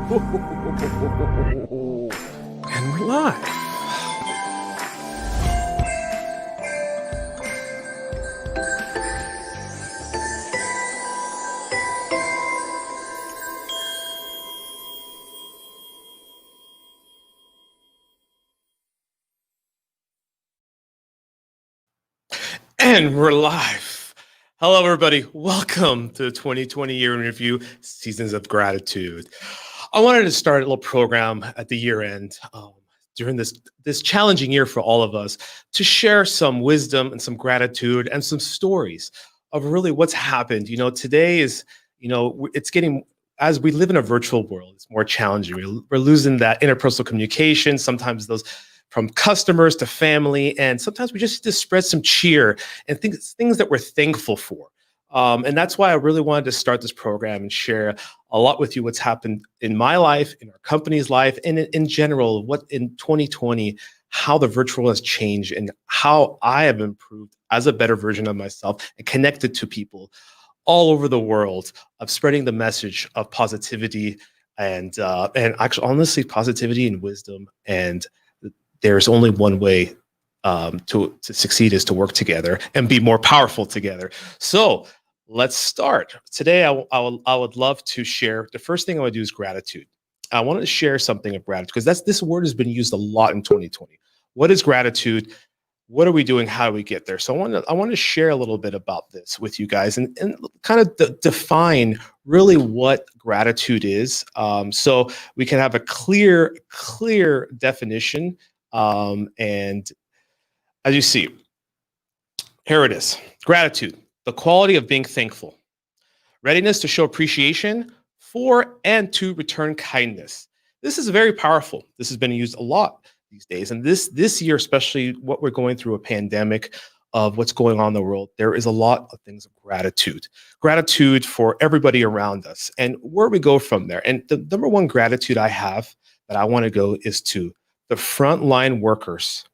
And we're live. And we're live. Hello, everybody. Welcome to the 2020 Year in Review, Seasons of Gratitude. I wanted to start a little program at the year end during this challenging year for all of us to share some wisdom and some gratitude and some stories of really what's happened. You know, today is, it's getting, as we live in a virtual world, it's more challenging. We're losing that interpersonal communication, sometimes those from customers to family, and sometimes we just need to spread some cheer and things that we're thankful for. And that's why I really wanted to start this program and share a lot with you what's happened in my life, in our company's life, and in general, what in 2020, how the virtual has changed and how I have improved as a better version of myself and connected to people all over the world of spreading the message of positivity and actually, honestly, positivity and wisdom. And there's only one way to succeed is to work together and be more powerful together. So let's start. Today, I would love to share, the first thing I would do is gratitude. I wanted to share something of gratitude because this word has been used a lot in 2020. What is gratitude? What are we doing? How do we get there? So I want to share a little bit about this with you guys and kind of define really what gratitude is. So we can have a clear definition. And as you see, here it is. Gratitude, the quality of being thankful. Readiness to show appreciation for and to return kindness. This is very powerful. This has been used a lot these days. And this year, especially what we're going through, a pandemic of what's going on in the world, there is a lot of things of gratitude. Gratitude for everybody around us and where we go from there. And the number one gratitude I have that I want to go is to the frontline workers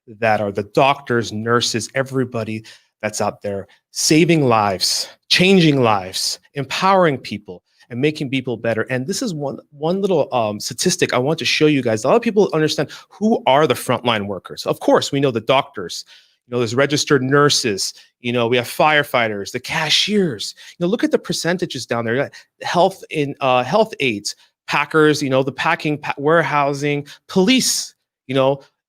that are the doctors, nurses, everybody that's out there saving lives, changing lives, empowering people, and making people better. And this is one little statistic I want to show you guys. A lot of people understand who are the frontline workers. Of course, we know the doctors. There's registered nurses. We have firefighters, the cashiers. Look at the percentages down there. Health aides, packers. The packing, warehousing, police.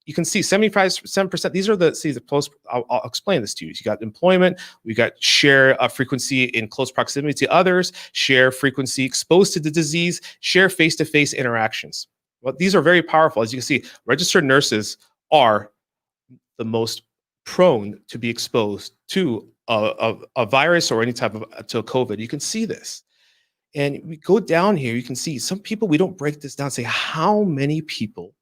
You can see 75%. These are the post. I'll explain this to you. You got employment. We got share frequency in close proximity to others, share frequency exposed to the disease, share face-to-face interactions. Well, these are very powerful. As you can see, registered nurses are the most prone to be exposed to a virus or any type of to COVID. You can see this. And we go down here, you can see some people, we don't break this down, say how many people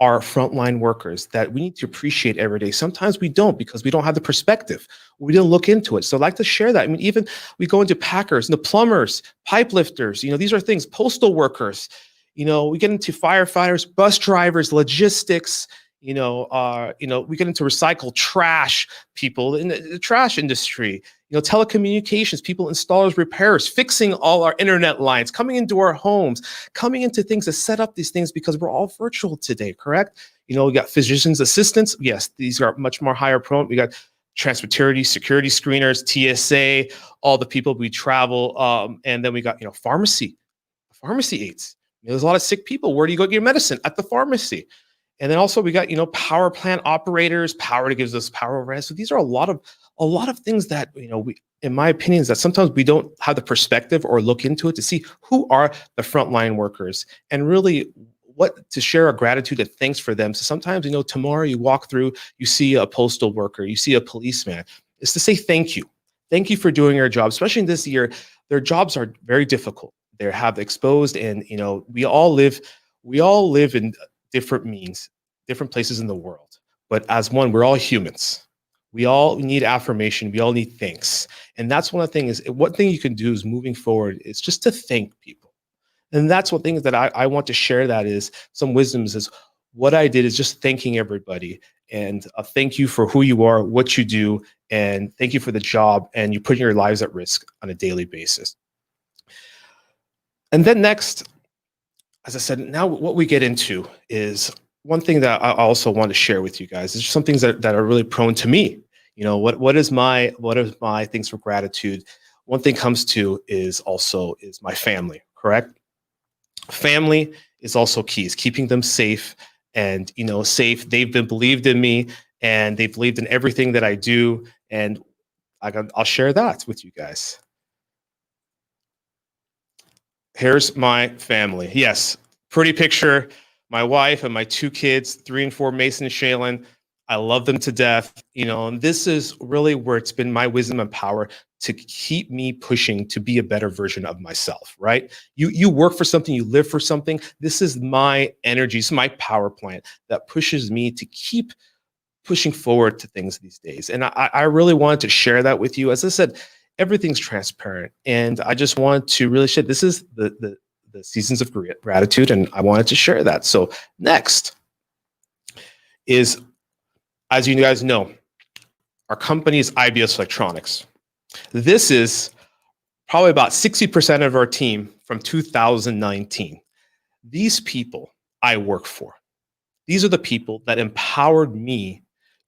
are frontline workers that we need to appreciate every day. Sometimes we don't because we don't have the perspective. We didn't look into it. So I'd like to share that. I mean, even we go into packers, the plumbers, pipe lifters, these are things, postal workers, we get into firefighters, bus drivers, logistics, we get into recycle trash people in the trash industry, telecommunications, people, installers, repairers, fixing all our internet lines, coming into our homes, coming into things to set up these things because we're all virtual today, correct? We got physicians' assistants. Yes, these are much more higher prone. We got transportation, security screeners, TSA, all the people we travel. And then we got, pharmacy aides. There's a lot of sick people. Where do you go get your medicine? At the pharmacy. And then also we got, power plant operators, power that gives us power overhead. So these are a lot of things that, we, in my opinion, is that sometimes we don't have the perspective or look into it to see who are the frontline workers and really what to share our gratitude and thanks for them. So sometimes, tomorrow you walk through, you see a postal worker, you see a policeman. It's to say thank you. Thank you for doing your job, especially in this year. Their jobs are very difficult. They have exposed and, we all live in different means, different places in the world. But as one, we're all humans. We all need affirmation. We all need thanks. And that's one thing you can do is moving forward is just to thank people. And that's one thing that I want to share that is some wisdoms is what I did is just thanking everybody and thank you for who you are, what you do, and thank you for the job and you putting your lives at risk on a daily basis. And then next, as I said, now what we get into is one thing that I also want to share with you guys is some things that are really prone to me. What is my things for gratitude? One thing comes to is my family, correct? Family is also key, is keeping them safe and safe. They've been believed in me and they believed in everything that I do. And I'll share that with you guys. Here's my family. Yes, pretty picture. My wife and my two kids, 3 and 4, Mason and Shaylin. I love them to death. And this is really where it's been my wisdom and power to keep me pushing to be a better version of myself, right? You work for something, you live for something. This is my energy, this is my power plant that pushes me to keep pushing forward to things these days. And I really wanted to share that with you. As I said, everything's transparent. And I just wanted to really share, this is the seasons of gratitude. And I wanted to share that. So next is, as you guys know, our company is IBS Electronics. This is probably about 60% of our team from 2019. These people I work for. These are the people that empowered me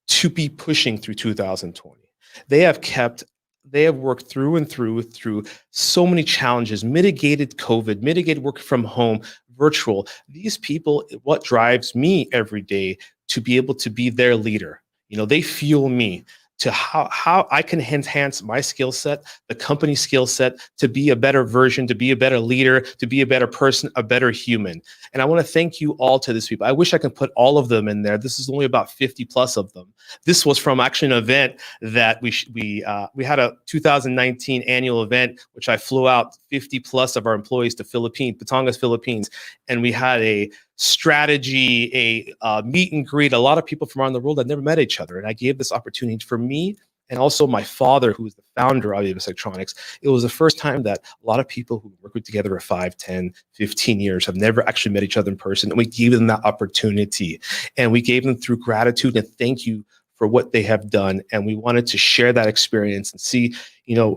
to be pushing through 2020. They have worked through and through so many challenges, mitigated COVID, mitigated work from home, virtual. These people, what drives me every day to be able to be their leader. They fuel me to how I can enhance my skill set, the company skill set, to be a better version, to be a better leader, to be a better person, a better human. And I want to thank you all to these people. I wish I could put all of them in there. This is only about 50 plus of them. This was from actually an event that we had a 2019 annual event, which I flew out 50 plus of our employees to Batangas, Philippines. And we had a strategy, a meet and greet, a lot of people from around the world that never met each other. And I gave this opportunity for me and also my father, who is the founder of IBS Electronics. It was the first time that a lot of people who work together for 5, 10, 15 years have never actually met each other in person. And we gave them that opportunity. And we gave them through gratitude and thank you for what they have done. And we wanted to share that experience and see,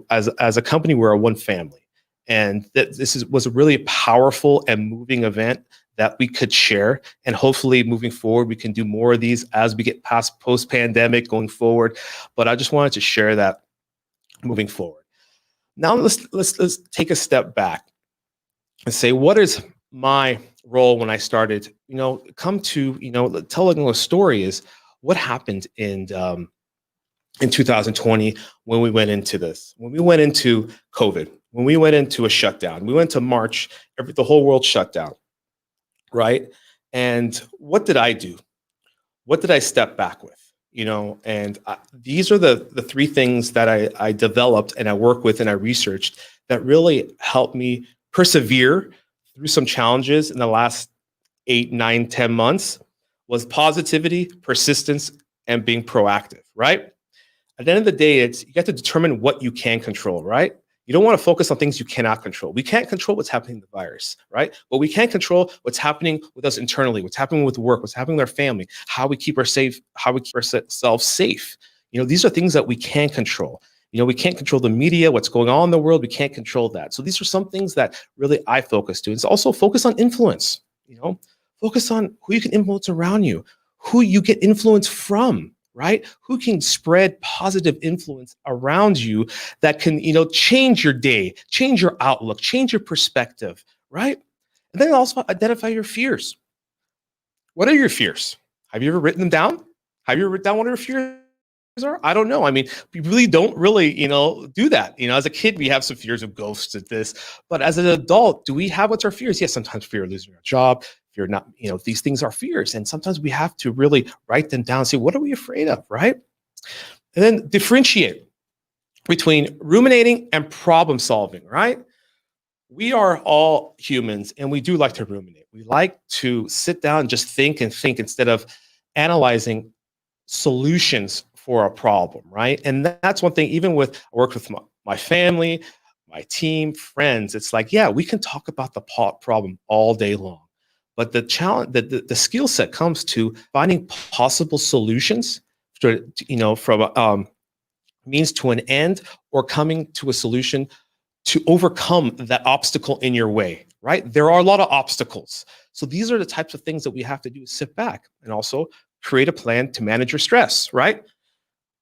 as a company, we're a one family. And that was a really powerful and moving event that we could share. And hopefully moving forward, we can do more of these as we get past post-pandemic going forward. But I just wanted to share that moving forward. Now let's take a step back and say, what is my role when I started, telling a story is what happened in 2020 when we went into this, when we went into COVID, when we went into a shutdown. We went to March, the whole world shut down. Right. And what did I do? What did I step back with? These are the 3 things that I developed and I work with and I researched that really helped me persevere through some challenges in the last 8, 9, 10 months was positivity, persistence, and being proactive. Right. At the end of the day, you got to determine what you can control. Right. You don't want to focus on things you cannot control. We can't control what's happening in the virus, right? But we can control what's happening with us internally, what's happening with work, what's happening with our family, how we keep ourselves safe. These are things that we can control. We can't control the media, what's going on in the world. We can't control that. So these are some things that really I focus to. It's also focus on influence. Focus on who you can influence around you, who you get influence from. Right? Who can spread positive influence around you that can, change your day, change your outlook, change your perspective, right? And then also identify your fears. What are your fears? Have you ever written them down? Have you ever written down what your fears are? I don't know. I mean, we really don't do that. As a kid, we have some fears of ghosts at this, but as an adult, do we have what's our fears? Yes, sometimes fear of losing our job, fear not, these things are fears. And sometimes we have to really write them down and say, what are we afraid of, right? And then differentiate between ruminating and problem solving, right? We are all humans and we do like to ruminate. We like to sit down and just think instead of analyzing solutions for a problem, right? And that's one thing, even with I work with my family, my team, friends, it's like, yeah, we can talk about the problem all day long. But the challenge, the skill set comes to finding possible solutions from means to an end or coming to a solution to overcome that obstacle in your way, right? There are a lot of obstacles. So these are the types of things that we have to do, sit back and also create a plan to manage your stress, right?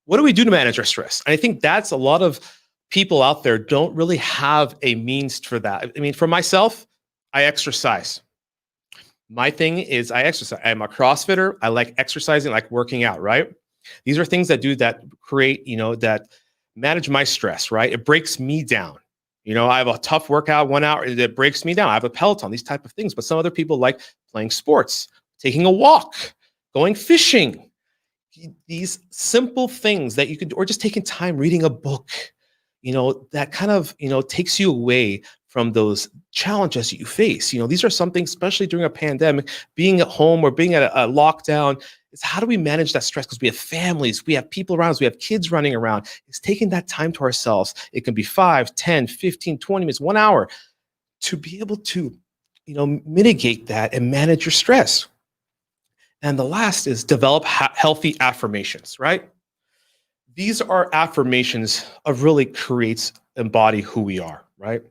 What do we do to manage our stress? And I think that's a lot of people out there don't really have a means for that. I mean, for myself, I exercise. My thing is I exercise. I'm a CrossFitter. I like exercising, like working out, right? These are things that create, that manage my stress, right? It breaks me down. I have a tough workout, 1 hour, that breaks me down. I have a Peloton, these type of things. But some other people like playing sports, taking a walk, going fishing. These simple things that you could, or just taking time reading a book, that kind of, takes you away from those challenges that you face. These are something, especially during a pandemic, being at home or being at a lockdown, is how do we manage that stress? Because we have families, we have people around us, we have kids running around. It's taking that time to ourselves. It can be 5, 10, 15, 20 minutes, 1 hour to be able to, mitigate that and manage your stress. And the last is develop healthy affirmations, right? These are affirmations of really creates, embody who we are, right?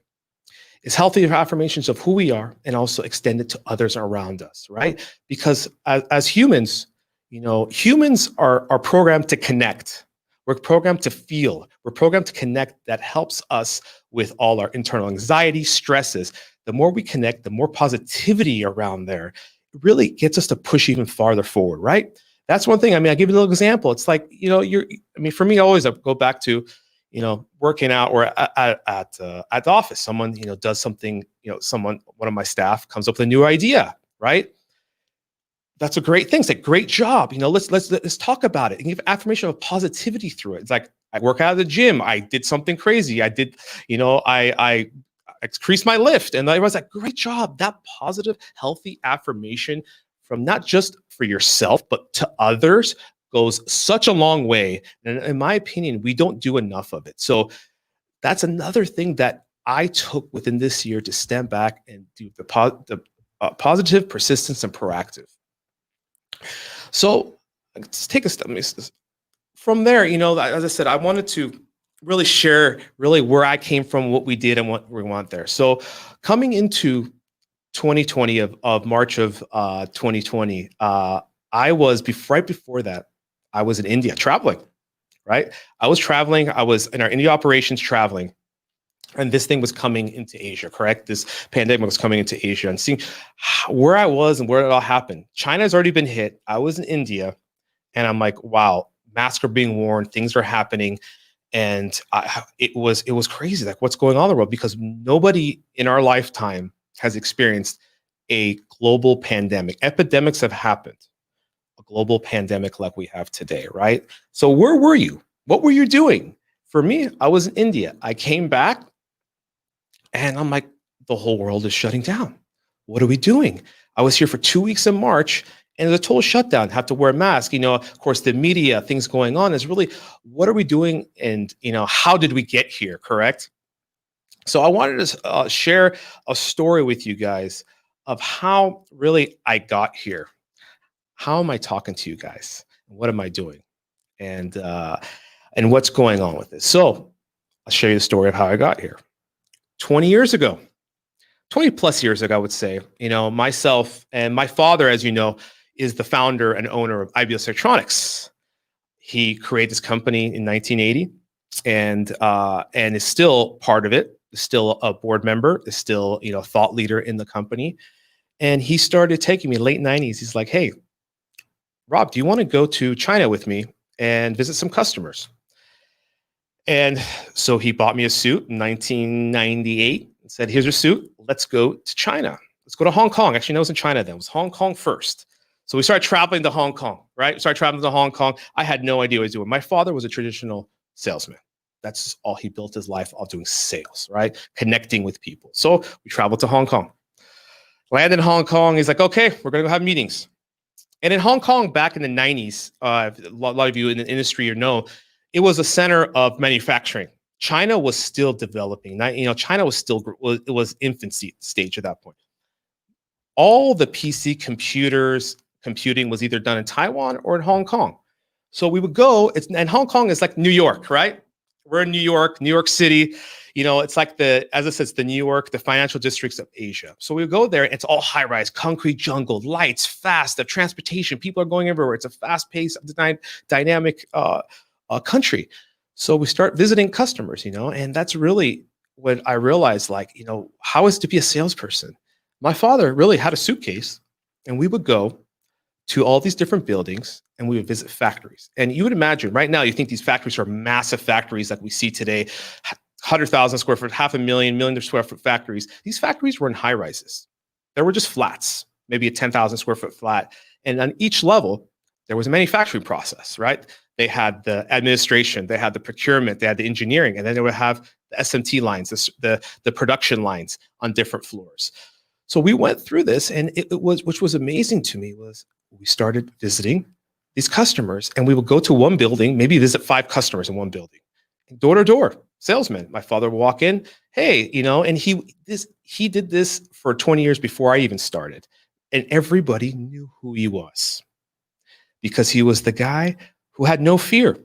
It's healthy affirmations of who we are and also extend it to others around us, right? Because as humans, humans are programmed to connect. We're programmed to feel. We're programmed to connect. That helps us with all our internal anxiety, stresses. The more we connect, the more positivity around there. It really gets us to push even farther forward, right? That's one thing. I mean, I'll give you a little example. It's like, for me, I always go back to, working out or at the office, someone, does something, one of my staff comes up with a new idea, right? That's a great thing. It's like, great job. Let's talk about it and give affirmation of positivity through it. It's like, I work out at the gym. I did something crazy. I did, I increased my lift. And I was like, great job. That positive, healthy affirmation from not just for yourself, but to others goes such a long way. And in my opinion, we don't do enough of it. So that's another thing that I took within this year to stand back and do the positive, persistence, and proactive. So let's take a step from there. As I said, I wanted to really share really where I came from, what we did, and what we want there. So coming into 2020 of March of 2020, I was right before that, I was in India traveling, right? I was traveling. I was in our India operations traveling. And this thing was coming into Asia, correct? This pandemic was coming into Asia, and seeing where I was and where it all happened. China has already been hit. I was in India, and I'm like, wow, masks are being worn, things are happening. And it was crazy. Like, what's going on in the world? Because nobody in our lifetime has experienced a global pandemic. Epidemics have happened. A global pandemic like we have today, right? So where were you? What were you doing? For me, I was in India. I came back and I'm like, the whole world is shutting down. What are we doing? I was here for 2 weeks in March and there's a total shutdown, have to wear a mask. Of course, the media, things going on is really, what are we doing? And, how did we get here, correct? So I wanted to share a story with you guys of how really I got here. How am I talking to you guys? What am I doing? And what's going on with this? So I'll share you the story of how I got here. 20 years ago, 20 plus years ago, I would say, myself and my father, as you know, is the founder and owner of IBS Electronics. He created this company in 1980 and is still part of it, is still a board member, is still, thought leader in the company. And he started taking me late 90s. He's like, hey, Rob, do you want to go to China with me and visit some customers? And so he bought me a suit in 1998 and said, here's your suit. Let's go to China. Let's go to Hong Kong. Actually, no, it was in China then. It was Hong Kong first. So we started traveling to Hong Kong, right? We started traveling to Hong Kong. I had no idea what he was doing. My father was a traditional salesman. That's all he built his life off, doing sales, right? Connecting with people. So we traveled to Hong Kong. Landed in Hong Kong. He's like, okay, we're going to go have meetings. And in Hong Kong back in the 90s, a lot of you in the industry know, it was a center of manufacturing. China was still developing. China was still, it was infancy stage at that point. All the PC computing was either done in Taiwan or in Hong Kong. So we would go, and Hong Kong is like New York, right? We're in New York City. It's like as I said, it's the New York, the financial districts of Asia. So we go there, it's all high rise, concrete jungle, lights, fast, the transportation, people are going everywhere. It's a fast paced, dynamic country. So we start visiting customers, and that's really when I realized, like, how is it to be a salesperson? My father really had a suitcase, and we would go to all these different buildings and we would visit factories. And you would imagine right now, you think these factories are massive factories like we see today, 100,000 square foot, 500,000, million square foot factories. These factories were in high rises. There were just flats, maybe a 10,000 square foot flat. And on each level, there was a manufacturing process, right? They had the administration, they had the procurement, they had the engineering, and then they would have the SMT lines, the production lines on different floors. So we went through this, and which was amazing to me, was we started visiting these customers, and we would go to one building, maybe visit 5 customers in one building, door to door salesman. My father would walk in, hey, and he did this for 20 years before I even started, and everybody knew who he was because he was the guy who had no fear.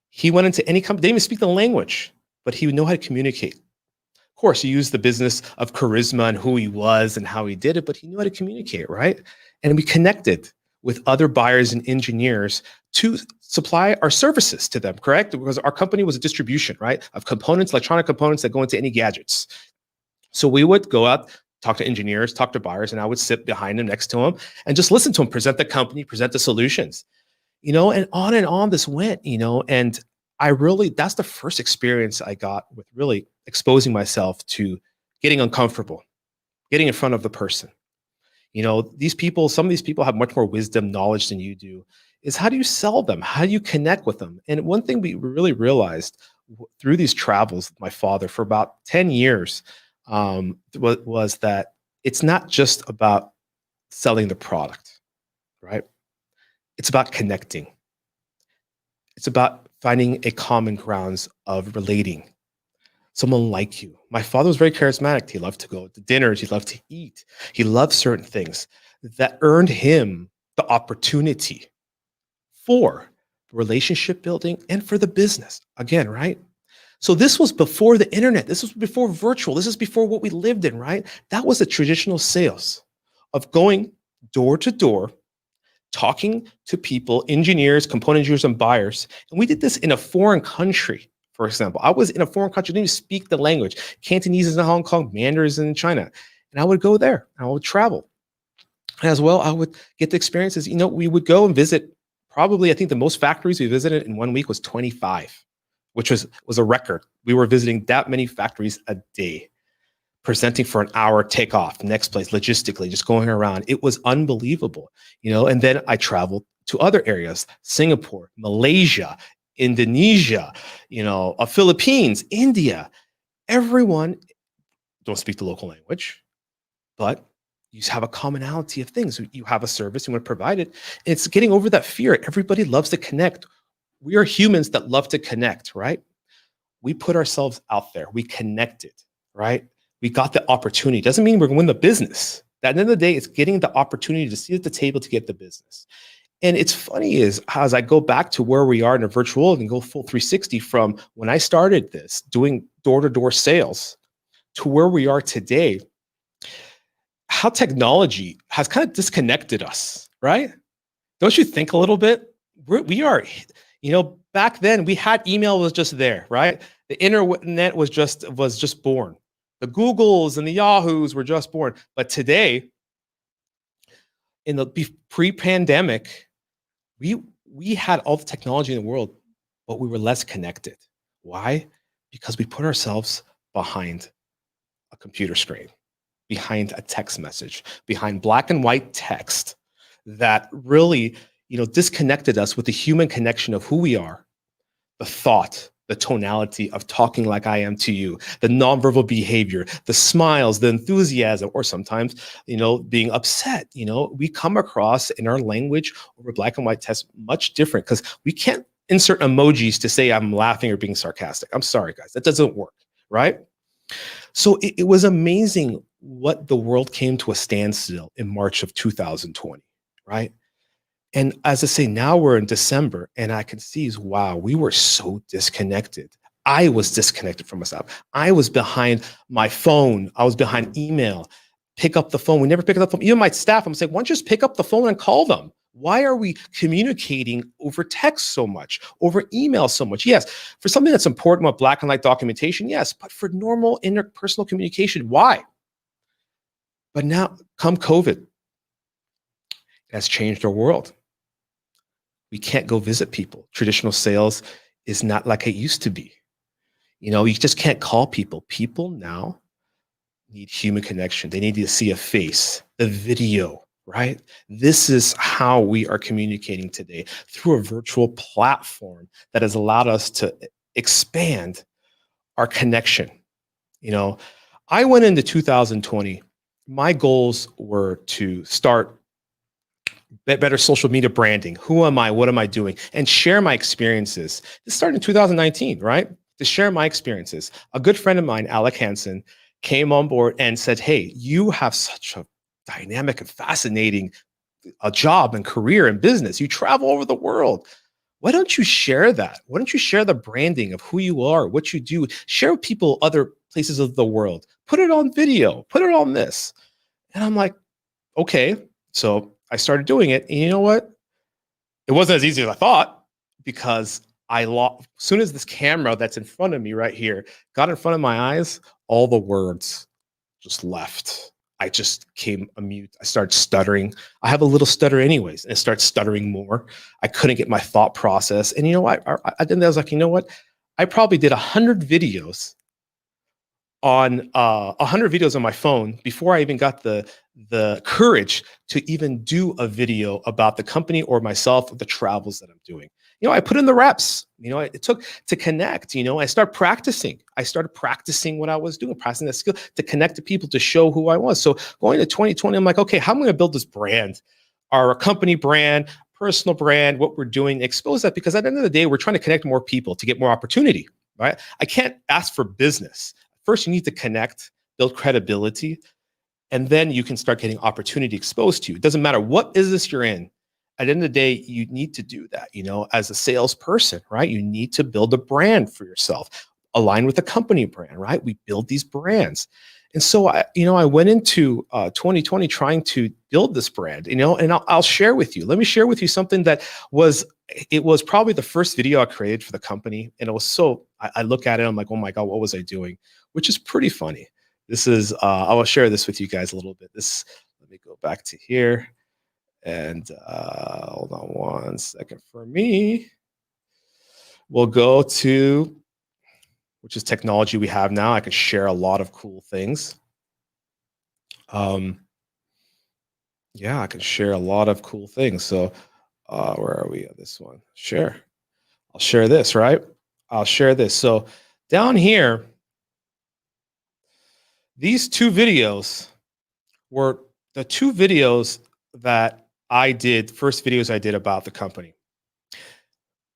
He went into any company, didn't even speak the language, but he would know how to communicate. Of course, he used the business of charisma and who he was and how he did it, but he knew how to communicate, right? And we connected with other buyers and engineers to supply our services to them, correct? Because our company was a distribution, right, of components, electronic components that go into any gadgets. So we would go out, talk to engineers, talk to buyers, and I would sit behind them, next to them, and just listen to them present the company, present the solutions, and on this went, and that's the first experience I got with really exposing myself to getting uncomfortable, getting in front of the person. Some of these people have much more wisdom, knowledge than you do. Is how do you sell them? How do you connect with them? And one thing we really realized through these travels with my father for about 10 years was that it's not just about selling the product, right? It's about connecting. It's about finding a common grounds of relating. Someone like you. My father was very charismatic. He loved to go to dinners. He loved to eat. He loved certain things that earned him the opportunity for relationship building and for the business. Again, right? So this was before the internet. This was before virtual. This is before what we lived in, right? That was the traditional sales of going door to door, talking to people, engineers, component engineers, and buyers. And we did this in a foreign country. For example, I was in a foreign country, didn't even speak the language. Cantonese is in Hong Kong, Mandarin is in China. And I would go there, I would travel. As well, I would get the experiences. We would go and visit, probably, I think the most factories we visited in 1 week was 25, which was a record. We were visiting that many factories a day, presenting for an hour, take off, next place, logistically, just going around. It was unbelievable, and then I traveled to other areas, Singapore, Malaysia, Indonesia, Philippines, India. Everyone don't speak the local language, but you have a commonality of things. You have a service, you want to provide it. It's getting over that fear. Everybody loves to connect. We are humans that love to connect, right? We put ourselves out there. We connected, right? We got the opportunity. Doesn't mean we're going to win the business. At the end of the day, it's getting the opportunity to sit at the table to get the business. And it's funny is as I go back to where we are in a virtual world and go full 360 from when I started this, doing door-to-door sales, to where we are today, how technology has kind of disconnected us, right? Don't you think a little bit? We are, back then we had email was just there, right? The internet was just born. The Googles and the Yahoos were just born. But today, in the pre-pandemic, we had all the technology in the world, but we were less connected. Why? Because we put ourselves behind a computer screen, behind a text message, behind black and white text that really, disconnected us with the human connection of who we are, the thought, the tonality of talking like I am to you, the nonverbal behavior, the smiles, the enthusiasm, or sometimes, being upset. We come across in our language over black and white text much different because we can't insert emojis to say I'm laughing or being sarcastic. I'm sorry, guys, that doesn't work, right? So it was amazing what the world came to a standstill in March of 2020, right? And as I say, now we're in December and I can see wow, we were so disconnected. I was disconnected from myself. I was behind my phone. I was behind email. Pick up the phone. We never pick up the phone. Even my staff, I'm saying, why don't you just pick up the phone and call them? Why are we communicating over text so much, over email so much? Yes, for something that's important with black and white documentation, yes, but for normal interpersonal communication, why? But now, come COVID, it has changed our world. We can't go visit people. Traditional sales is not like it used to be. You just can't call people. People now need human connection. They need to see a face, the video, right? This is how we are communicating today through a virtual platform that has allowed us to expand our connection. I went into 2020. My goals were to start better social media branding. Who am I? What am I doing? And share my experiences. This started in 2019, right? To share my experiences. A good friend of mine, Alec Hansen, came on board and said, hey, you have such a dynamic and fascinating job and career and business. You travel over the world. Why don't you share that? Why don't you share the branding of who you are, what you do? Share with people other places of the world. Put it on video. Put it on this. And I'm like, okay. So I started doing it. And you know what? It wasn't as easy as I thought, because as soon as this camera that's in front of me right here got in front of my eyes, all the words just left. I just came a mute. I started stuttering. I have a little stutter anyways, and I started stuttering more. I couldn't get my thought process. And you know what? I was like, you know what? I probably did 100 videos on 100 videos on my phone before I even got the courage to even do a video about the company or myself, the travels that I'm doing. I put in the reps. It took to connect. I started practicing. I started practicing what I was doing, practicing that skill to connect to people, to show who I was. So going to 2020, I'm like, okay, how am I going to build this brand, our company brand, personal brand, what we're doing, expose that? Because at the end of the day, we're trying to connect more people to get more opportunity, right? I can't ask for business. First, you need to connect, build credibility, and then you can start getting opportunity exposed to you. It doesn't matter what business you're in. At the end of the day, you need to do that, as a salesperson, right? You need to build a brand for yourself, align with the company brand, right? We build these brands. And so I went into 2020 trying to build this brand, and I'll share with you. Let me share with you something that was probably the first video I created for the company. And it was I look at it, I'm like, oh my God, what was I doing? Which is pretty funny. This is, I will share this with you guys a little bit. Let me go back to here. And hold on one second for me. We'll go to, which is technology we have now. I can share a lot of cool things. Yeah, I can share a lot of cool things. So where are we on this one? Share. I'll share this, right? I'll share this. So down here, these two videos were the two videos that first videos I did about the company.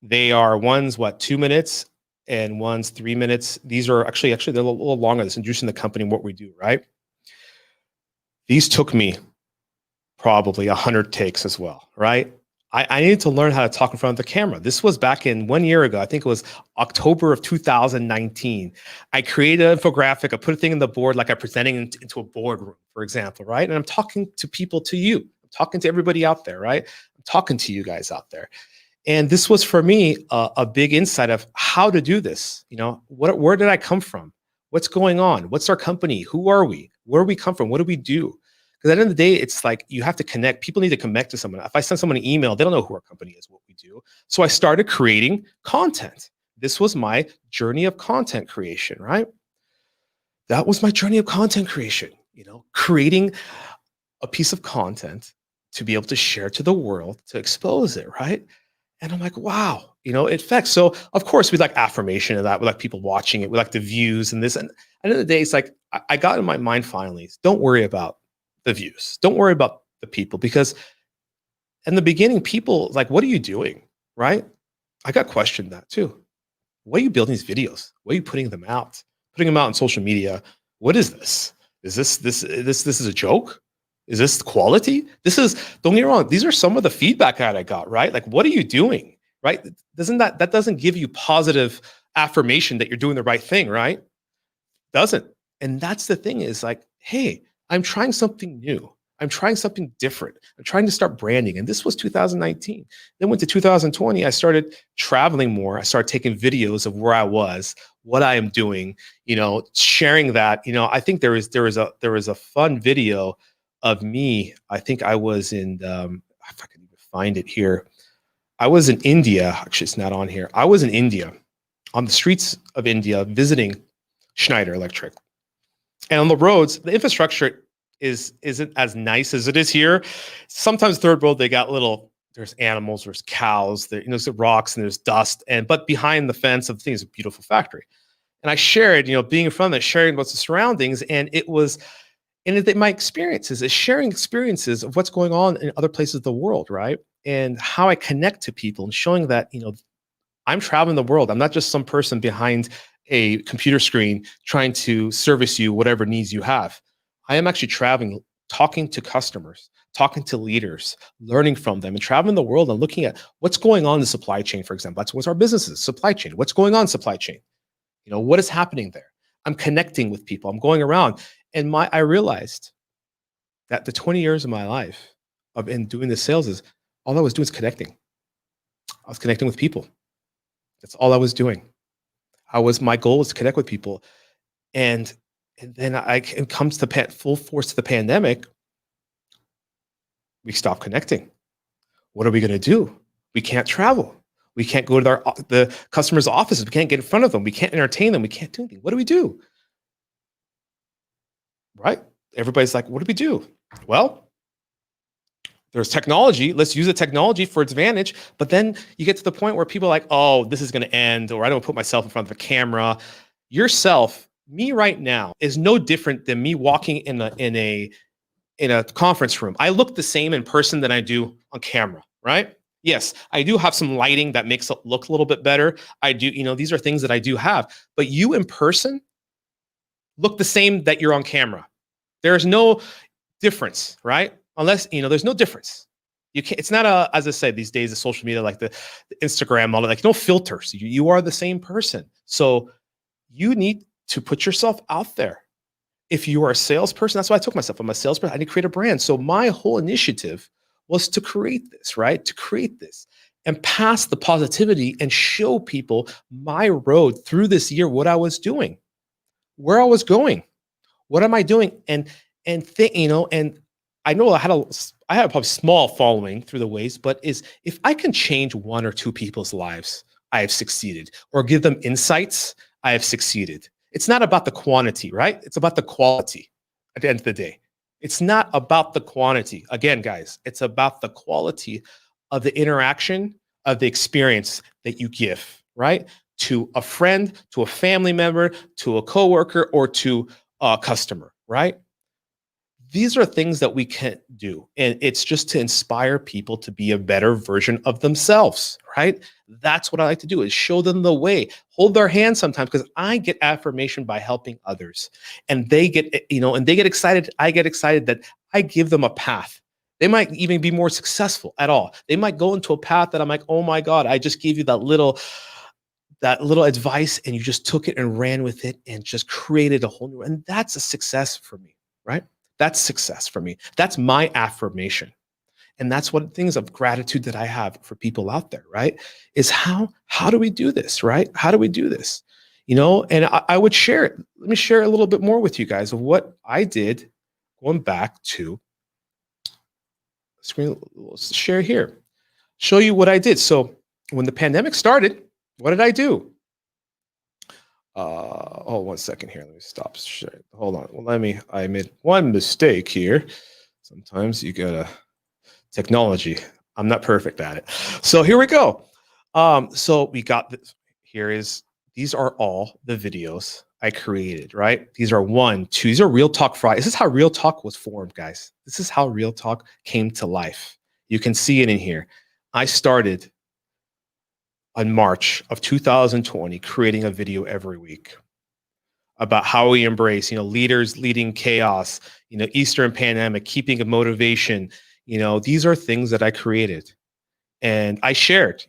They are one's 2 minutes and one's 3 minutes. These are actually they're a little longer. This introducing the company and what we do, right? These took me probably 100 takes as well, right? I needed to learn how to talk in front of the camera. This was back in 1 year ago. I think it was October of 2019. I created an infographic. I put a thing in the board like I'm presenting into a boardroom, for example, right? And I'm talking to people, to you. I'm talking to everybody out there, right? I'm talking to you guys out there. And this was for me a big insight of how to do this. Where did I come from? What's going on? What's our company? Who are we? Where do we come from? What do we do? Because at the end of the day, it's like you have to connect. People need to connect to someone. If I send someone an email, they don't know who our company is, what we do. So I started creating content. This was my journey of content creation, right? That was my journey of content creation, creating a piece of content to be able to share to the world, to expose it, right? And I'm like, wow, it affects. So of course we like affirmation of that. We like people watching it. We like the views and this. And at the end of the day, it's like, I got in my mind finally, don't worry about the views. Don't worry about the people, because in the beginning, people like, what are you doing? Right? I got questioned that too. Why are you building these videos? Why are you putting them out? Putting them out on social media? What is this? Is this is a joke? Is this quality? Don't get me wrong, these are some of the feedback that I got, right? Like, what are you doing? Right? That doesn't give you positive affirmation that you're doing the right thing, right? Doesn't. And that's the thing is like, hey, I'm trying something new. I'm trying something different. I'm trying to start branding. And this was 2019. Then went to 2020. I started traveling more. I started taking videos of where I was, what I am doing, sharing that. I think there was a fun video of me. I think I was in if I can even find it here. I was in India. Actually, it's not on here. I was in India, on the streets of India, visiting Schneider Electric. And on the roads, the infrastructure isn't as nice as it is here. Sometimes third world, they got there's animals, there's cows, there's rocks and there's dust. But behind the fence of the thing is a beautiful factory. And I shared, being in front of it, sharing about the surroundings. And my experiences is sharing experiences of what's going on in other places of the world, right? And how I connect to people and showing that, I'm traveling the world. I'm not just some person behind a computer screen trying to service you whatever needs you have. I am actually traveling, talking to customers, talking to leaders, learning from them, and traveling the world and looking at what's going on in the supply chain, for example. That's what's our businesses, supply chain. What's going on in supply chain? What is happening there? I'm connecting with people. I'm going around. And I realized that the 20 years of my life in doing the sales is all I was doing is connecting. I was connecting with people. That's all I was doing. My goal was to connect with people. And then it comes to full force to the pandemic. We stopped connecting. What are we going to do? We can't travel. We can't go to the customers' offices. We can't get in front of them. We can't entertain them. We can't do anything. What do we do? Right? Everybody's like, what do we do? Well, there's technology. Let's use the technology for its advantage. But then you get to the point where people are like, oh, this is going to end, or I don't put myself in front of a camera. Yourself, me right now, is no different than me walking in a conference room. I look the same in person than I do on camera, right? Yes, I do have some lighting that makes it look a little bit better. I do, these are things that I do have. But you in person look the same that you're on camera. There is no difference, right? Unless, there's no difference. You can't, it's not as I said, these days, the social media, like the Instagram, all that, like no filters. You are the same person. So you need to put yourself out there. If you are a salesperson, that's why I took myself. I'm a salesperson. I need to create a brand. So my whole initiative was to create this, right? To create this and pass the positivity and show people my road through this year, what I was doing, where I was going, what am I doing? And I know I had a probably small following through the ways, but if I can change one or two people's lives, I have succeeded, or give them insights, I have succeeded. It's not about the quantity, right? It's about the quality at the end of the day. It's not about the quantity. Again, guys, it's about the quality of the interaction, of the experience that you give, right? To a friend, to a family member, to a coworker, or to a customer, right? These are things that we can do. And it's just to inspire people to be a better version of themselves, right? That's what I like to do, is show them the way, hold their hand sometimes, because I get affirmation by helping others. And they get, and they get excited. I get excited that I give them a path. They might even be more successful at all. They might go into a path that I'm like, oh my God, I just gave you that little advice and you just took it and ran with it and just created a whole new, and that's a success for me, right? That's success for me. That's my affirmation. And that's what things of gratitude that I have for people out there, right? Is how do we do this, right? How do we do this? And I would share it. Let me share a little bit more with you guys of what I did going back to screen. Let's share here. Show you what I did. So when the pandemic started, what did I do? Oh, 1 second here. Let me stop. Hold on. Well, I made one mistake here. Sometimes you gotta technology. I'm not perfect at it. So here we go. So we got this. These are all the videos I created, right? These are 1, 2, these are Real Talk Friday. This is how Real Talk was formed, guys. This is how Real Talk came to life. You can see it in here. I started on March of 2020, creating a video every week about how we embrace, leaders leading chaos, Eastern pandemic, keeping a motivation. These are things that I created and I shared,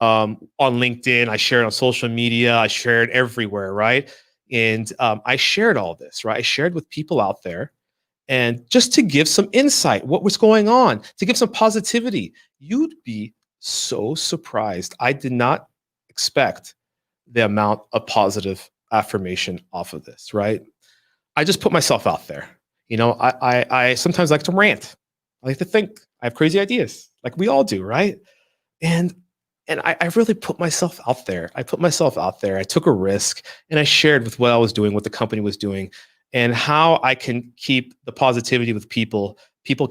on LinkedIn. I share it on social media. I share it everywhere, right? And I shared all this, right? I shared with people out there, and just to give some insight, what was going on, to give some positivity. You'd be so surprised. I did not expect the amount of positive affirmation off of this, right? I just put myself out there. I sometimes like to rant. I like to think. I have crazy ideas, like we all do, right? And I really put myself out there. I put myself out there. I took a risk, and I shared with what I was doing, what the company was doing, and how I can keep the positivity with people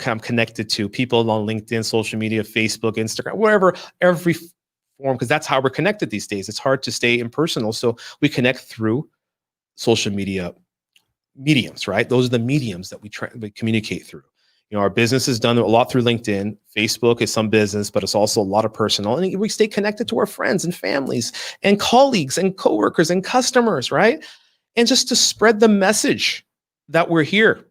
I'm connected to, people on LinkedIn, social media, Facebook, Instagram, wherever, every form, because that's how we're connected these days. It's hard to stay impersonal, so we connect through social media mediums, right? Those are the mediums that we communicate through. Our business is done a lot through LinkedIn. Facebook is some business, but it's also a lot of personal. And we stay connected to our friends and families and colleagues and coworkers and customers, right? And just to spread the message that we're here,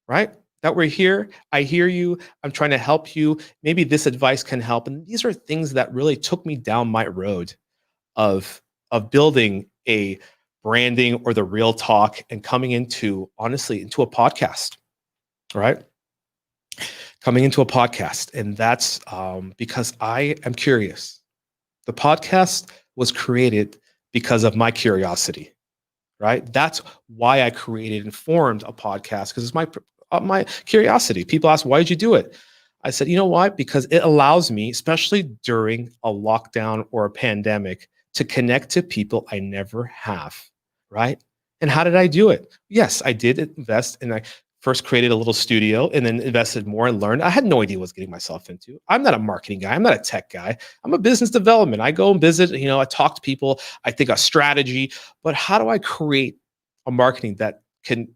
right? That we're here. I hear you. I'm trying to help you. Maybe this advice can help. And these are things that really took me down my road of building a branding or the real talk and coming into, honestly, into a podcast, right? Coming into a podcast. And that's because I am curious. The podcast was created because of my curiosity, right? That's why I created and formed a podcast, because it's my curiosity. People ask, why did you do it? I said, you know why? Because it allows me, especially during a lockdown or a pandemic, to connect to people I never have, right? And how did I do it? Yes, I did invest, and I first created a little studio and then invested more and learned. I had no idea what I was getting myself into. I'm not a marketing guy. I'm not a tech guy. I'm a business development. I go and visit, I talk to people. I think a strategy, but how do I create a marketing that can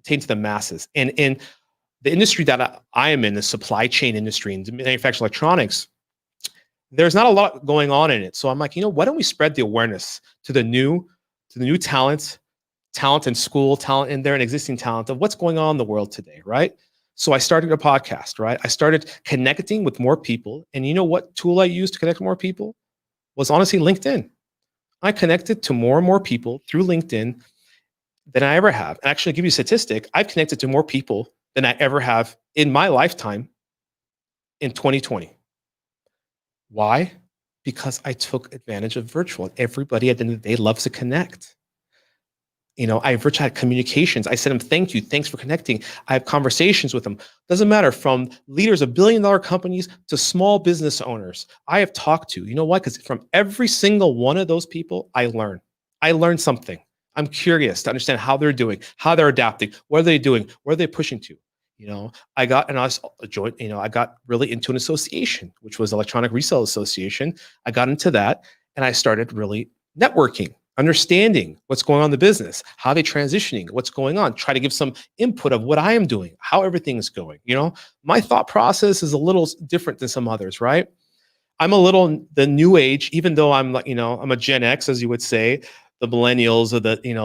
attain to the masses? And in the industry that I am in, the supply chain industry and manufacturing electronics, there's not a lot going on in it. So I'm like, why don't we spread the awareness to the new talent in school, talent in there, and existing talent of what's going on in the world today, right? So I started a podcast, right? I started connecting with more people. And you know what tool I used to connect with more people was honestly LinkedIn. I connected to more and more people through LinkedIn than I ever have. And actually, I'll give you a statistic. I've connected to more people than I ever have in my lifetime in 2020. Why? Because I took advantage of virtual. Everybody at the end of the day loves to connect. I virtually had communications. I sent them, thank you. Thanks for connecting. I have conversations with them. Doesn't matter, from leaders of billion-dollar companies to small business owners. I have talked to, you know what? Because from every single one of those people, I learn. I learned something. I'm curious to understand how they're doing, how they're adapting, what are they doing, where are they pushing to? I got I got really into an association, which was Electronic Resale Association. I got into that, and I started really networking, understanding what's going on in the business, how they're transitioning, what's going on, try to give some input of what I am doing, how everything's going. My thought process is a little different than some others, right? I'm a little the new age, even though I'm like, I'm a Gen X, as you would say, the millennials or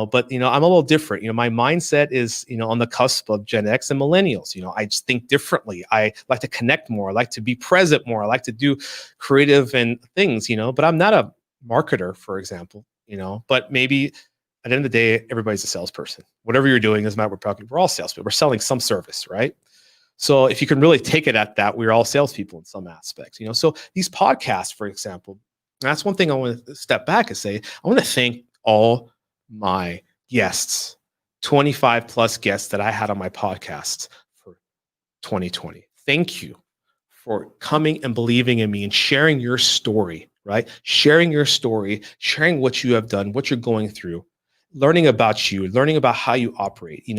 but I'm a little different. My mindset is, on the cusp of Gen X and millennials. I just think differently. I like to connect more. I like to be present more. I like to do creative and things, but I'm not a marketer, for example, but maybe at the end of the day, everybody's a salesperson. Whatever you're doing is not, we're all salespeople. We're selling some service, right? So if you can really take it at that, we're all salespeople in some aspects, So these podcasts, for example, that's one thing I want to step back and say. I want to thank all my guests, 25 plus guests that I had on my podcasts for 2020. Thank you for coming and believing in me and sharing your story, right? Sharing your story, sharing what you have done, what you're going through, learning about you, learning about how you operate.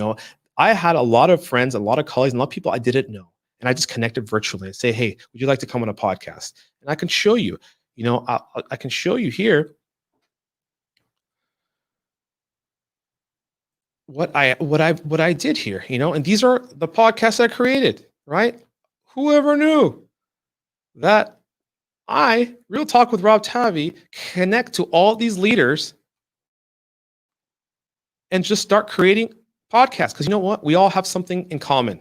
I had a lot of friends, a lot of colleagues, and a lot of people I didn't know. And I just connected virtually and say, hey, would you like to come on a podcast? And I can show you, I can show you here what I did here, and these are the podcasts I created, right? Whoever knew that Real Talk with Rob Tavi, connect to all these leaders and just start creating podcasts. Because you know what? We all have something in common.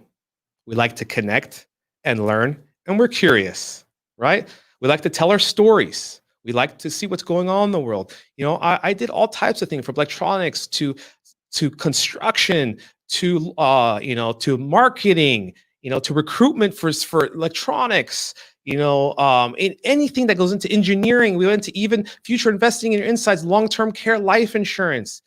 We like to connect and learn, and we're curious, right? We like to tell our stories. We like to see what's going on in the world. I did all types of things from electronics to construction to marketing, to recruitment for electronics, in anything that goes into engineering. We went to even future investing in your insights, long-term care, life insurance.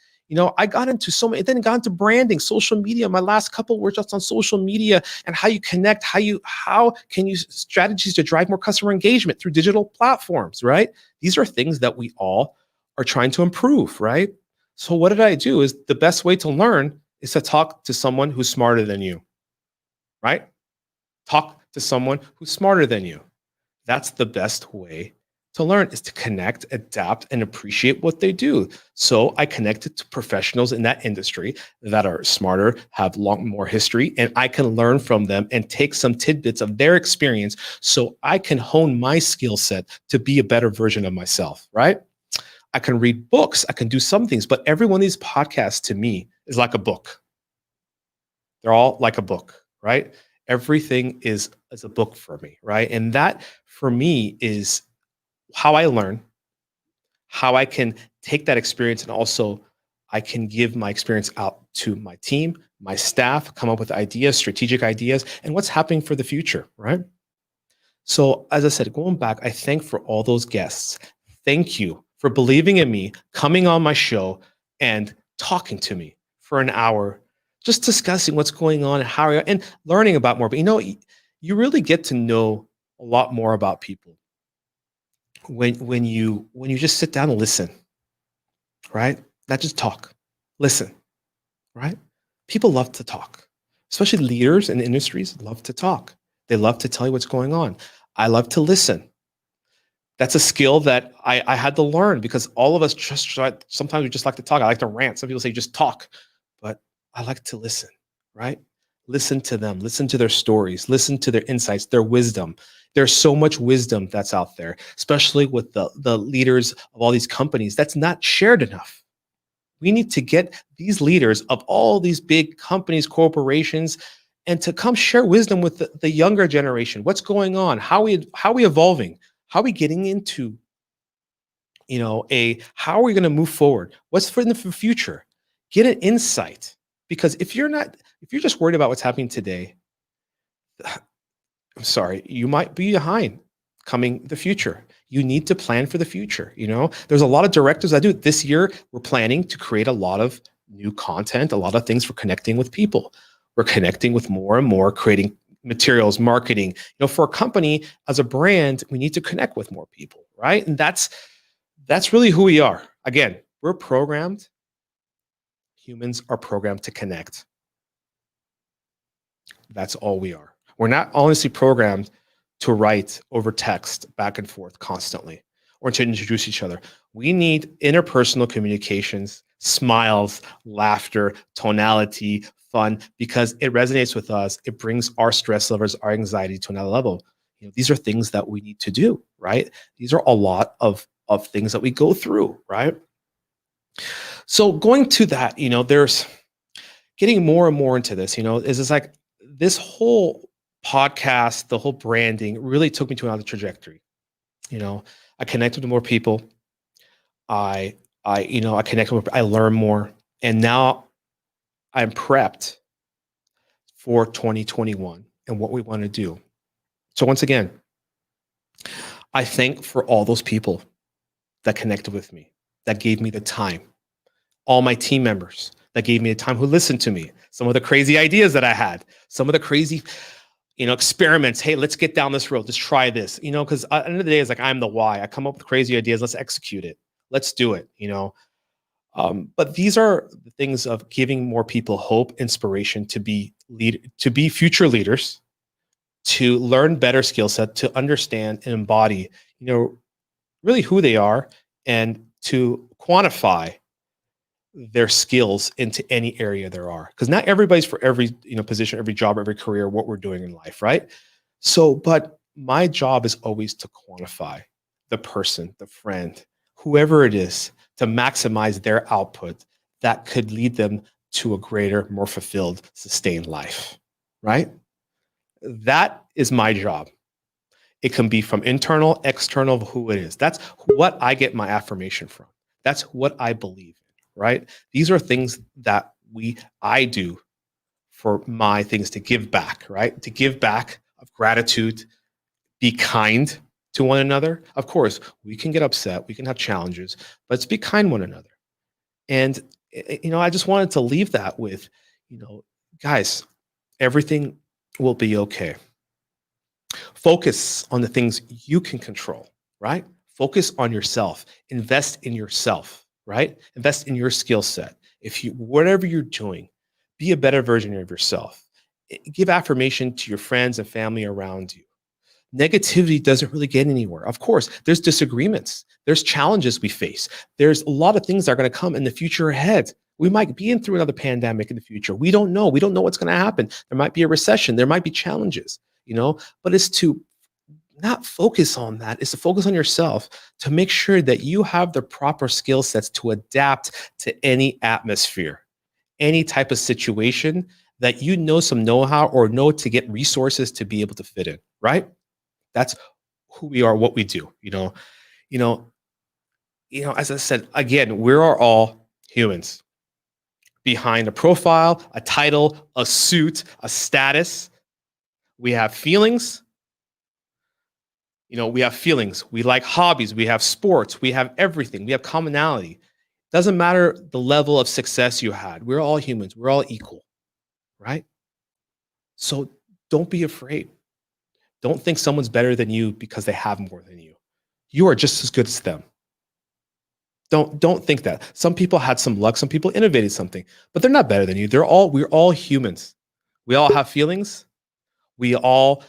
I got into so many, then got into branding, social media. My last couple were just on social media and how you connect, how can you strategies to drive more customer engagement through digital platforms, right? These are things that we all are trying to improve, right? So what did I do? Is the best way to learn is to talk to someone who's smarter than you, right? Talk to someone who's smarter than you. That's the best way to learn, is to connect, adapt, and appreciate what they do. So I connected to professionals in that industry that are smarter, have more history, and I can learn from them and take some tidbits of their experience so I can hone my skill set to be a better version of myself, right? I can read books, I can do some things, but every one of these podcasts to me is like a book. They're all like a book, right? Everything is a book for me, right? And that for me is how I learn, how I can take that experience, and also I can give my experience out to my team, my staff, come up with ideas, strategic ideas, and what's happening for the future, right? So, as I said, going back, I thank for all those guests. Thank you for believing in me, coming on my show and talking to me for an hour, just discussing what's going on and and learning about more. But you really get to know a lot more about people when you just sit down and listen, right? Not just talk, listen, right? People love to talk, especially leaders in industries love to talk. They love to tell you what's going on. I love to listen. That's a skill that I had to learn, because all of us just try, sometimes we just like to talk. I like to rant. Some people say just talk, but I like to listen, right? Listen to them, listen to their stories, listen to their insights, their wisdom. There's so much wisdom that's out there, especially with the leaders of all these companies, that's not shared enough. We need to get these leaders of all these big companies, corporations, and to come share wisdom with the younger generation. What's going on? How we evolving? How are we getting into, how are we going to move forward? What's for the future? Get an insight. Because if you're just worried about what's happening today, I'm sorry, you might be behind coming the future. You need to plan for the future. There's a lot of directors that do this year. We're planning to create a lot of new content, a lot of things for connecting with people. We're connecting with more and more, creating materials, marketing. For a company, as a brand, we need to connect with more people, right? And that's really who we are. Again, we're programmed. Humans are programmed to connect. That's all we are. We're not honestly programmed to write over text back and forth constantly or to introduce each other. We need interpersonal communications, smiles, laughter, tonality, fun, because it resonates with us. It brings our stress levels, our anxiety to another level. These are things that we need to do, right? These are a lot of things that we go through, right? So going to that, there's getting more and more into this, is it's like this whole podcast, the whole branding really took me to another trajectory. I connected with more people. I connected with, I learned more, and now I'm prepped for 2021 and what we want to do. So once again, I thank for all those people that connected with me, that gave me the time, all my team members that gave me the time, who listened to me, some of the crazy ideas that I had, some of the crazy, experiments. Hey, let's get down this road. Let's try this, because at the end of the day, it's like, I'm the why. I come up with crazy ideas. Let's execute it. Let's do it, But these are the things of giving more people hope, inspiration to be future leaders, to learn better skill set, to understand and embody, really who they are, and to quantify their skills into any area there are. Because not everybody's for every position, every job, every career, what we're doing in life, right? So, but my job is always to quantify the person, the friend, whoever it is, to maximize their output that could lead them to a greater, more fulfilled, sustained life, right? That is my job. It can be from internal, external, who it is. That's what I get my affirmation from. That's what I believe in, right? These are things that I do for my things to give back, right? To give back of gratitude, be kind to one another. Of course, we can get upset, we can have challenges, but let's be kind one another. And I just wanted to leave that with, guys, everything will be okay. Focus on the things you can control, right? Focus on yourself. Invest in yourself, right? Invest in your skill set. If you, whatever you're doing, be a better version of yourself. Give affirmation to your friends and family around you. Negativity doesn't really get anywhere. Of course, there's disagreements, there's challenges we face, there's a lot of things that are going to come in the future ahead. We might be in through another pandemic in the future. We don't know. We don't know what's going to happen. There might be a recession. There might be challenges, but it's to not focus on that. It's to focus on yourself to make sure that you have the proper skill sets to adapt to any atmosphere, any type of situation that some know-how or know to get resources to be able to fit in, right? That's who we are, what we do, as I said, again, we are all humans behind a profile, a title, a suit, a status. We have feelings. We have feelings. We like hobbies. We have sports. We have everything. We have commonality. Doesn't matter the level of success you had. We're all humans. We're all equal, right? So don't be afraid. Don't think someone's better than you because they have more than you. You are just as good as them. Don't think that. Some people had some luck, some people innovated something, but they're not better than you. We're all humans. We all have feelings. We all,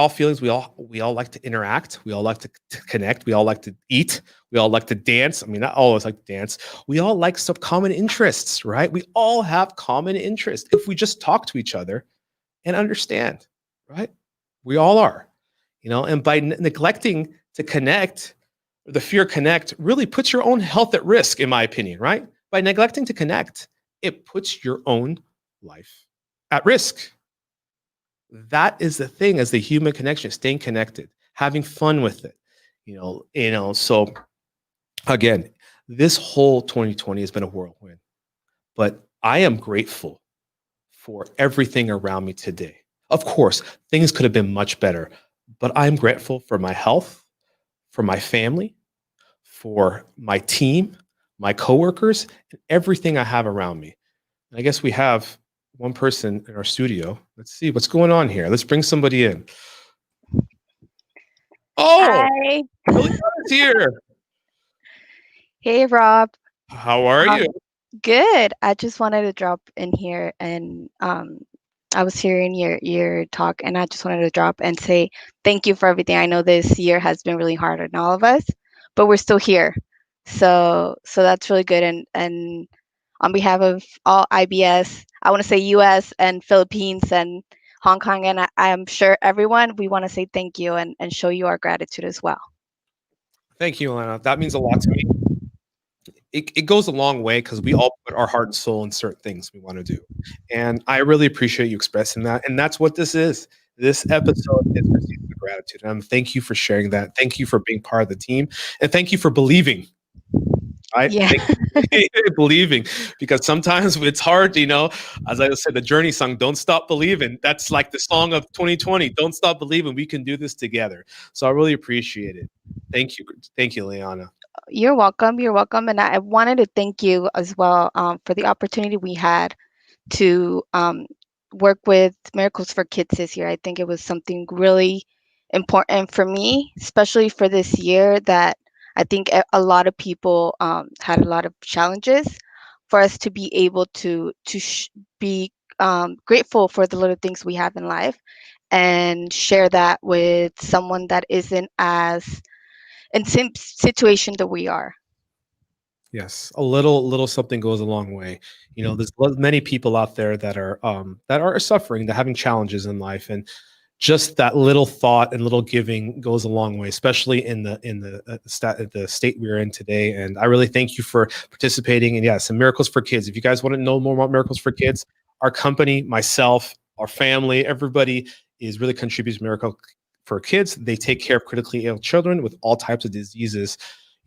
feelings. We all like to interact. We all like to connect. We all like to eat. We all like to dance. I mean, not all of us like to dance. We all like some common interests, right? We all have common interests if we just talk to each other and understand, right? We all are, and by neglecting to connect, the fear connect really puts your own health at risk, in my opinion, right? By neglecting to connect, it puts your own life at risk. That is the thing, as the human connection, staying connected, having fun with it, so again, this whole 2020 has been a whirlwind, but I am grateful for everything around me today. Of course, things could have been much better, but I'm grateful for my health, for my family, for my team, my coworkers, and everything I have around me. And I guess we have one person in our studio. Let's see what's going on here. Let's bring somebody in. Oh, Hi. Elena's here. Hey, Rob. How are you? Good. I just wanted to drop in here and I was hearing your talk and I just wanted to drop and say thank you for everything. I know this year has been really hard on all of us, but we're still here. So that's really good and on behalf of all IBS, I want to say US and Philippines and Hong Kong and I am sure everyone, we want to say thank you and show you our gratitude as well. Thank you, Elena. That means a lot to me. It goes a long way because we all put our heart and soul in certain things we want to do. And I really appreciate you expressing that. And that's what this is. This episode is for Seasons of Gratitude. And thank you for sharing that. Thank you for being part of the team. And thank you for believing. Right? Yeah. Believing, because sometimes it's hard, as I said, the Journey song, Don't Stop Believing. That's like the song of 2020. Don't stop believing. We can do this together. So I really appreciate it. Thank you. Thank you, Lyanna. You're welcome. You're welcome. And I wanted to thank you as well for the opportunity we had to work with Miracles for Kids this year. I think it was something really important for me, especially for this year that I think a lot of people had a lot of challenges for us to be able to be grateful for the little things we have in life and share that with someone that isn't as in same situation that we are. Yes, a little something goes a long way. There's many people out there that are suffering, that having challenges in life, and just that little thought and little giving goes a long way, especially in the state we're in today. And I really thank you for participating. And yes, and Miracles for Kids. If you guys want to know more about Miracles for Kids, our company, myself, our family, everybody is really contributes to for kids. They take care of critically ill children with all types of diseases,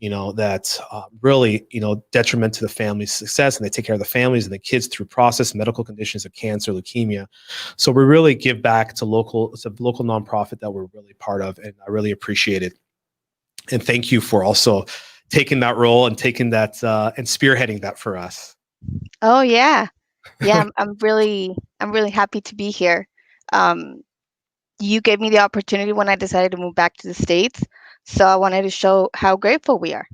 that really, detriment to the family's success, and they take care of the families and the kids through process medical conditions of cancer, leukemia. So we really give back to it's a local nonprofit that we're really part of, and I really appreciate it. And thank you for also taking that role and taking that and spearheading that for us. Oh yeah. Yeah, I'm really happy to be here. You gave me the opportunity when I decided to move back to the States, so I wanted to show how grateful we are.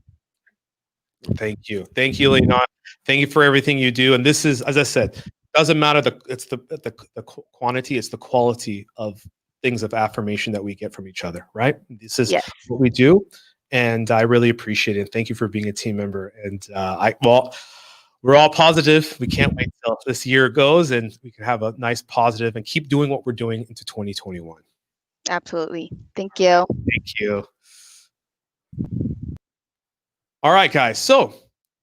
Thank you, Lyanna. Thank you for everything you do. And this is, as I said, doesn't matter it's the quantity, it's the quality of things of affirmation that we get from each other, right? This is Yes, what we do, and I really appreciate it. Thank you for being a team member. And we're all positive. We can't wait till this year goes and we can have a nice positive and keep doing what we're doing into 2021. absolutely. Thank you. Thank you. All right, guys. So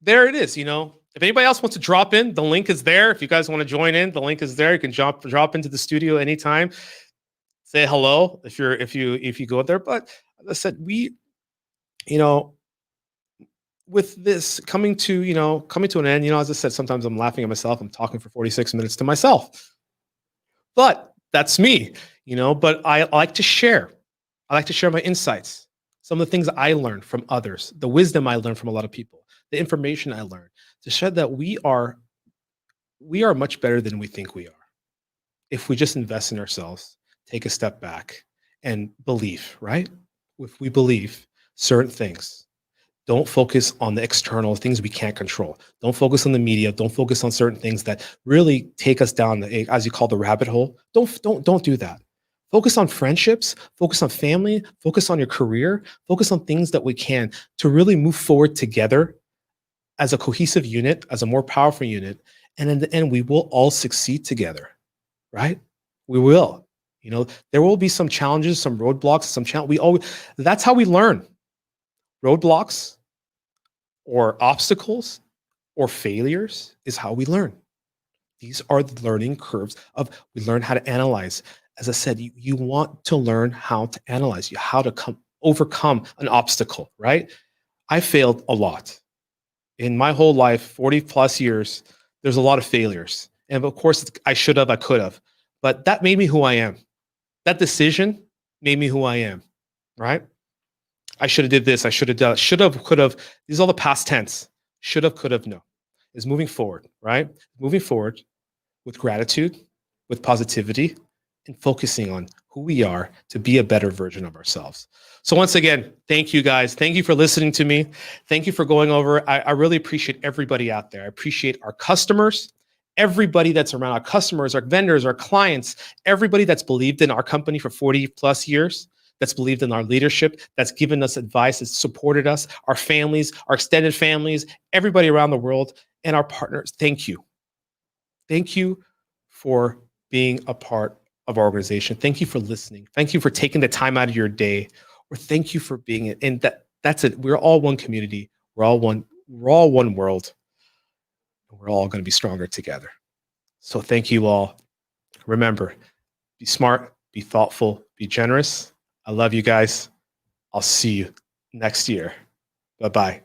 there it is. If anybody else wants to drop in, the link is there. If you guys want to join in, the link is there. You can drop into the studio anytime. Say hello if you go there. But as I said, we, with this coming to an end, as I said, sometimes I'm laughing at myself. I'm talking for 46 minutes to myself. But that's me, but I like to share. I like to share my insights, some of the things I learned from others, the wisdom I learned from a lot of people, the information I learned, to show that we are much better than we think we are. If we just invest in ourselves, take a step back and believe, right? If we believe certain things, don't focus on the external things we can't control. Don't focus on the media. Don't focus on certain things that really take us down the, as you call, the rabbit hole. Don't do that. Focus on friendships, focus on family, focus on your career, focus on things that we can to really move forward together as a cohesive unit, as a more powerful unit. And in the end, we will all succeed together, right? We will. There will be some challenges, some roadblocks, that's how we learn. Roadblocks or obstacles or failures is how we learn. These are the learning curves we learn how to analyze. As I said, you want to learn how to analyze, how to overcome an obstacle, right? I failed a lot. In my whole life, 40 plus years, there's a lot of failures. And of course, I should have, I could have, but that made me who I am. That decision made me who I am, right? I should have did this. I should have done, should have, could have. These are all the past tense. Should have, could have, no. Is moving forward, right? Moving forward with gratitude, with positivity, and focusing on who we are to be a better version of ourselves. So once again, thank you guys. Thank you for listening to me. Thank you for going over. I really appreciate everybody out there. I appreciate our customers, everybody that's around our customers, our vendors, our clients, everybody that's believed in our company for 40 plus years, that's believed in our leadership, that's given us advice, that's supported us, our families, our extended families, everybody around the world, and our partners. Thank you. Thank you for being a part of our organization. Thank you for listening. Thank you for taking the time out of your day, or thank you for being it. And that's it. We're all one community. We're all one world. And we're all going to be stronger together. So thank you all. Remember, be smart, be thoughtful, be generous. I love you guys. I'll see you next year. Bye-bye.